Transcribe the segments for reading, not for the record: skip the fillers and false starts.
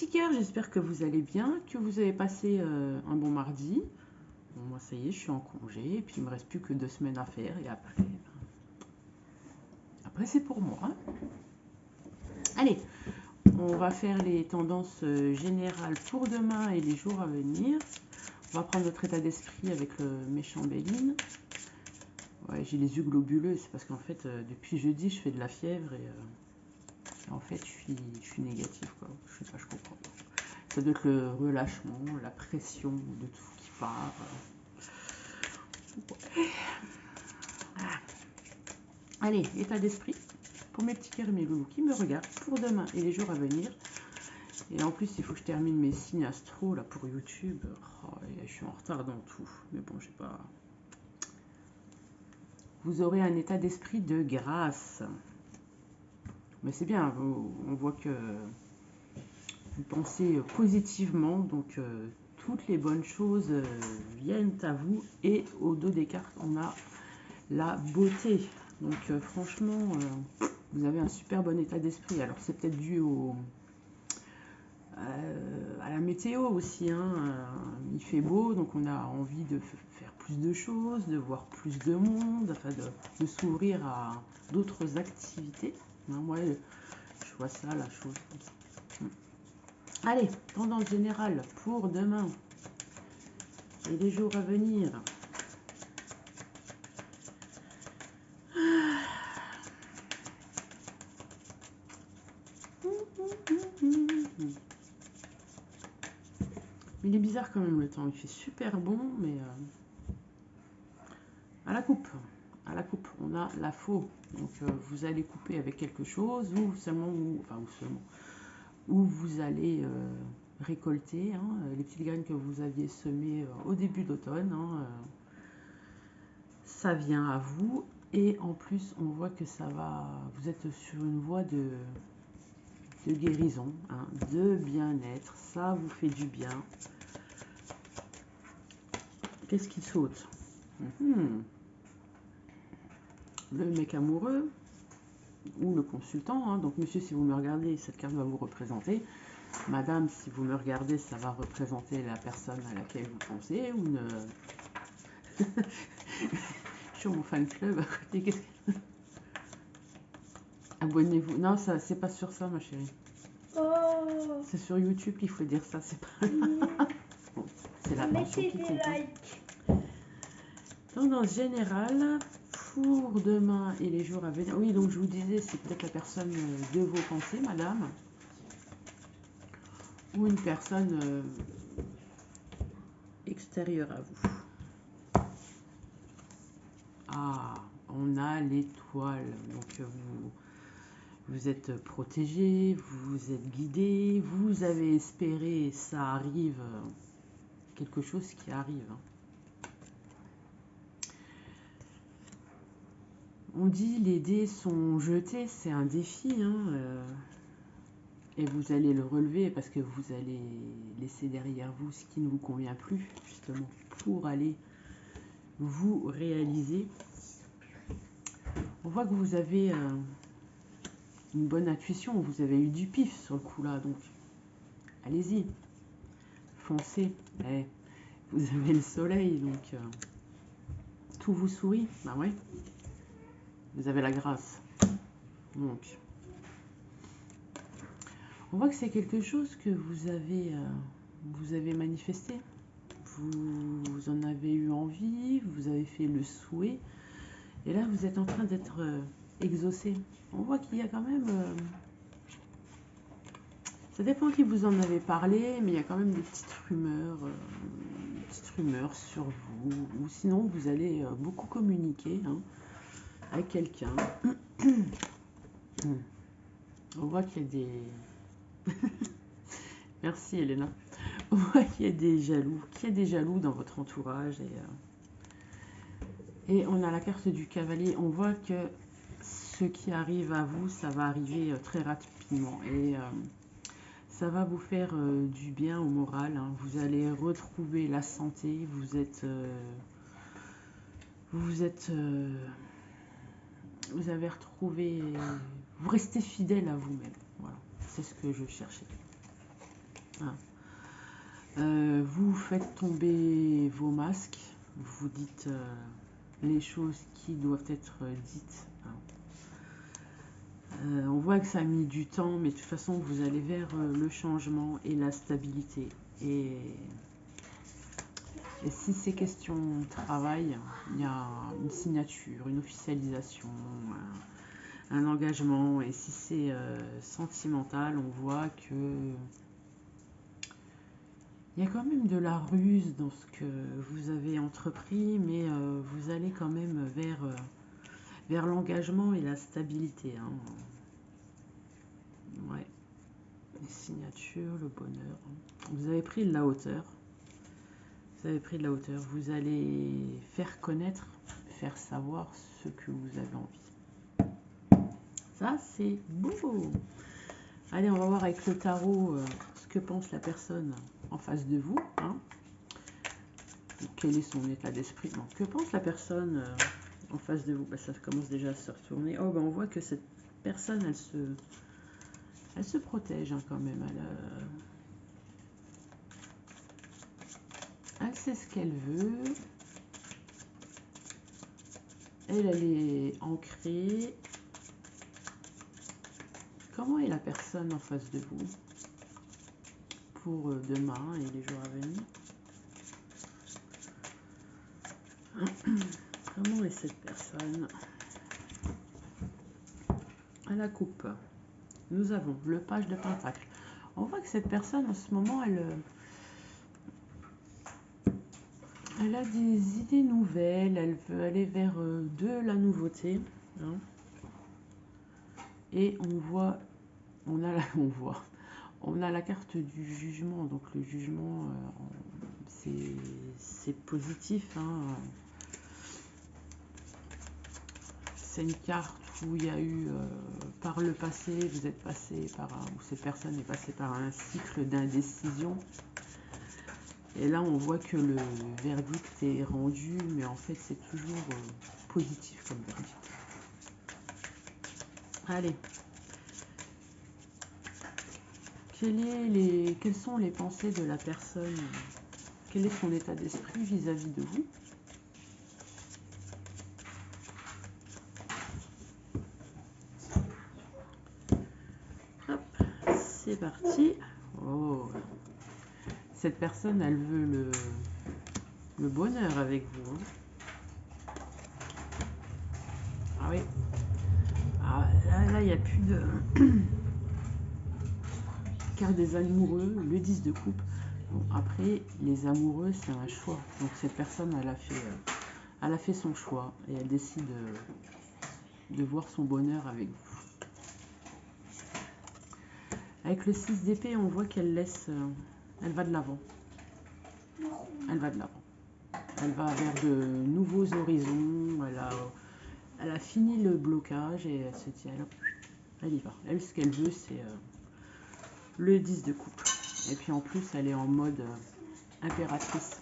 petits cœurs, j'espère que vous allez bien, que vous avez passé un bon mardi. Bon, moi, ça y est, je suis en congé, et puis il me reste plus que 2 semaines à faire, et après c'est pour moi. Allez, on va faire les tendances générales pour demain et les jours à venir. On va prendre notre état d'esprit avec le méchant Béline. Ouais, j'ai les yeux globuleux, c'est parce qu'en fait, depuis jeudi, je fais de la fièvre, et en fait, je suis négatif, quoi. Je sais pas, je comprends pas. Ça doit être le relâchement, la pression de tout qui part. Allez, état d'esprit pour mes petits cœurs et mes loulous qui me regardent pour demain et les jours à venir. Et en plus, il faut que je termine mes signes astro là pour YouTube. Oh, je suis en retard dans tout, mais bon, je sais pas. Vous aurez un état d'esprit de grâce. Mais c'est bien, on voit que vous pensez positivement, donc toutes les bonnes choses viennent à vous. Et au dos des cartes, on a la beauté. Donc franchement, vous avez un super bon état d'esprit. Alors c'est peut-être dû à la météo aussi. Hein. Il fait beau, donc on a envie de faire plus de choses, de voir plus de monde, enfin de s'ouvrir à d'autres activités. Hein, moi, je vois ça, la chose comme ça. Allez, tendance générale pour demain et les jours à venir. Il est bizarre quand même le temps, il fait super bon, mais à la coupe, on a la faux. Donc vous allez couper avec quelque chose, ou seulement, ou vous allez récolter hein, les petites graines que vous aviez semées au début d'automne. Hein, ça vient à vous, et en plus on voit que ça va, vous êtes sur une voie de guérison, hein, de bien-être, ça vous fait du bien. Qu'est-ce qui saute? Le mec amoureux ou le consultant. Hein. Donc monsieur, si vous me regardez, cette carte va vous représenter. Madame, si vous me regardez, ça va représenter la personne à laquelle vous pensez. Ou une... sur mon fan club à côté. Abonnez-vous. Non, ça, c'est pas sur ça, ma chérie. Oh. C'est sur YouTube qu'il faut dire ça. C'est pas. Bon, c'est la pension qui compte. Tendance générale pour demain et les jours à venir. Oui, donc je vous disais, c'est peut-être la personne de vos pensées, madame. Ou une personne extérieure à vous. Ah, on a l'étoile. Donc vous êtes protégé, vous êtes guidé, vous avez espéré, ça arrive, quelque chose qui arrive. On dit les dés sont jetés, c'est un défi, hein, et vous allez le relever parce que vous allez laisser derrière vous ce qui ne vous convient plus, justement, pour aller vous réaliser. On voit que vous avez une bonne intuition, vous avez eu du pif sur le coup là, donc allez-y, foncez. Vous avez le soleil, donc tout vous sourit, bah ouais. Vous avez la grâce. Donc, on voit que c'est quelque chose que vous avez manifesté. Vous en avez eu envie, vous avez fait le souhait. Et là, vous êtes en train d'être exaucé. On voit qu'il y a quand même... ça dépend qui vous en avez parlé, mais il y a quand même des petites rumeurs sur vous. Ou sinon, vous allez beaucoup communiquer hein, avec quelqu'un. On voit qu'il y a des... Merci Elena. On voit qu'il y a des jaloux, dans votre entourage. Et on a la carte du cavalier. On voit que ce qui arrive à vous, ça va arriver très rapidement. Et ça va vous faire du bien au moral. Hein. Vous allez retrouver la santé. Vous avez retrouvé... vous restez fidèle à vous-même. Voilà, c'est ce que je cherchais. Hein. Vous faites tomber vos masques, vous dites les choses qui doivent être dites. Hein. On voit que ça a mis du temps, mais de toute façon, vous allez vers le changement et la stabilité. Et si c'est question travail, il y a une signature, une officialisation, un engagement. Et si c'est sentimental, on voit que il y a quand même de la ruse dans ce que vous avez entrepris, mais vous allez quand même vers l'engagement et la stabilité. Hein. Ouais. Les signatures, le bonheur. Vous avez pris de la hauteur. Vous avez pris de la hauteur. Vous allez faire connaître, faire savoir ce que vous avez envie. Ça, c'est beau. Allez, on va voir avec le tarot ce que pense la personne en face de vous. Hein. Quel est son état d'esprit? Que pense la personne en face de vous? Ça commence déjà à se retourner. Oh, on voit que cette personne, elle se protège hein, quand même. Elle sait ce qu'elle veut. Elle est ancrée. Comment est la personne en face de vous pour demain et les jours à venir? Comment est cette personne? À la coupe, nous avons le page de Pentacle. On voit que cette personne, en ce moment, elle a des idées nouvelles, elle veut aller vers de la nouveauté. Hein. Et on a la carte du jugement. Donc le jugement, c'est positif. Hein. C'est une carte où il y a eu, par le passé, vous êtes passé par ou cette personne est passée par un cycle d'indécision. Et là, on voit que le verdict est rendu, mais en fait, c'est toujours positif comme verdict. Allez. Quelles sont les pensées de la personne? Quel est son état d'esprit vis-à-vis de vous? Hop, c'est parti. Oh. Cette personne, elle veut le bonheur avec vous. Hein. Ah oui. Ah, là, il n'y a plus de... Carte des amoureux, le 10 de coupe. Bon, après, les amoureux, c'est un choix. Donc cette personne, elle a fait son choix et elle décide de voir son bonheur avec vous. Avec le 6 d'épée, on voit qu'elle laisse... elle va de l'avant. Elle va de l'avant. Elle va vers de nouveaux horizons. Elle a fini le blocage et elle se dit, elle y va. Elle, ce qu'elle veut, c'est le 10 de coupe. Et puis en plus, elle est en mode impératrice.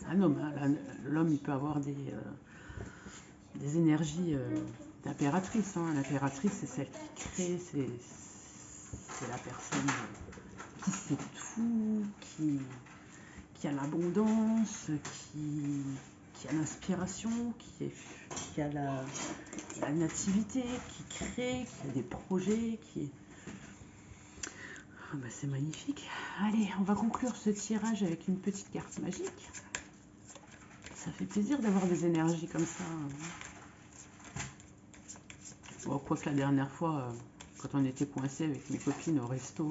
Un homme, hein, l'homme, il peut avoir des énergies d'impératrice. Hein. L'impératrice, c'est celle qui crée, c'est la personne qui sait tout, qui a l'abondance, qui a l'inspiration, qui a la nativité, qui crée, qui a des projets, Ah bah c'est magnifique. Allez, on va conclure ce tirage avec une petite carte magique. Ça fait plaisir d'avoir des énergies comme ça. Bon, quoique la dernière fois, quand on était coincé avec mes copines au resto,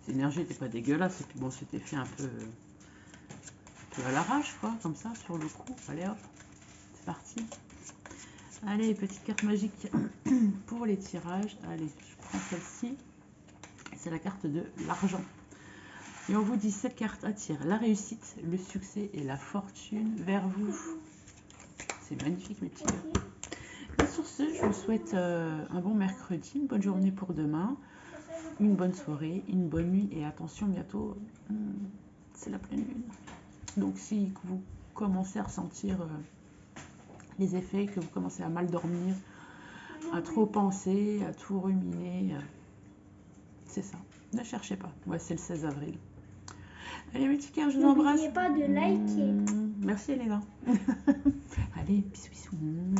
les énergies n'étaient pas dégueulasses. Et puis bon, c'était fait un peu à l'arrache, quoi, comme ça, sur le coup. Allez hop, c'est parti. Allez, petite carte magique pour les tirages. Allez, je prends celle-ci. C'est la carte de l'argent. Et on vous dit, cette carte attire la réussite, le succès et la fortune vers vous. C'est magnifique, mes petits gars. Et sur ce, je vous souhaite un bon mercredi, une bonne journée pour demain, une bonne soirée, une bonne nuit. Et attention, bientôt, c'est la pleine lune. Donc si vous commencez à ressentir les effets, que vous commencez à mal dormir, à trop penser, à tout ruminer, c'est ça. Ne cherchez pas. Ouais, c'est le 16 avril. Allez, mes petits cœurs, je vous embrasse. N'oubliez pas de liker. Merci, Elena. Allez, bisous, bisous.